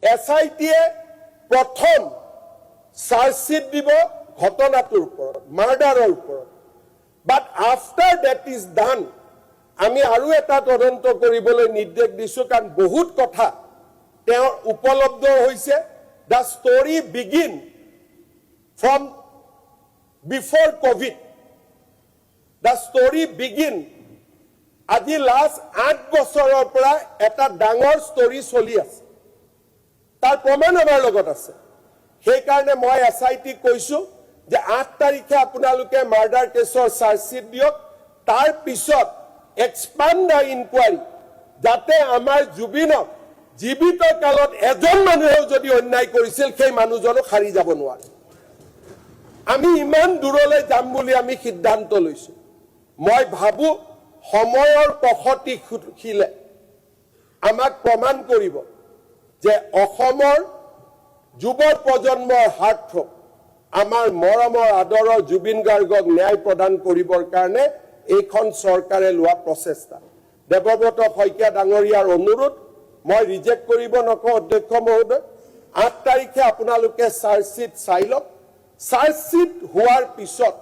SIT-এ প্ৰথম চাৰ্জশ্বিট দিব ঘটনাটোৰ ওপৰত, মাৰ্ডাৰৰ ওপৰত। বাট আফটাৰ ডেট ইজ ডান, আমি আৰু এটা তদন্ত কৰিবলৈ নিৰ্দেশ দিছোঁ, কাৰণ বহুত কথা তেওঁৰ উপলব্ধ হৈছে। The story begin from before Covid. The story begin আজি লাষ্ট 8 বছৰৰ পৰা এটা ডাঙৰ ষ্টৰী চলি আছে, তাৰ প্ৰমাণ আমাৰ লগত আছে। সেইকাৰণে মই SIT-ক কৈছোঁ যে 8 তাৰিখে আপোনালোকে মাৰ্ডাৰ কেছৰ চাৰ্জশ্বিট দিয়ক, তাৰ পিছত এক্সপাণ্ড দ্য ইনকুৱাৰী, যাতে আমাৰ জুবিনক জীৱিত কালত এজন মানুহেও যদি অন্যায় কৰিছিল সেই মানুহজনক সাৰি যাব নোৱাৰে। আমি ইমান দূৰলৈ যাম বুলি আমি সিদ্ধান্ত লৈছোঁ। মই ভাবোঁ সময়ৰ কষটিশীলে আমাক প্ৰমাণ কৰিব যে অসমৰ যুৱ প্ৰজন্মৰ হাৰ্টথ্ৰব, আমাৰ মৰমৰ আদৰৰ জুবিন গাৰ্গক ন্যায় প্ৰদান কৰিবৰ কাৰণে এইখন চৰকাৰে লোৱা প্ৰচেষ্টা। দেৱব্ৰত শইকীয়া ডাঙৰীয়াৰ অনুৰোধ মই ৰিজেক্ট কৰিব নকওঁ অধ্যক্ষ মহোদয়। 8 তাৰিখে আপোনালোকে চাৰ্জশ্বিট চাই লওক। চাৰ্জশ্বিট হোৱাৰ পিছত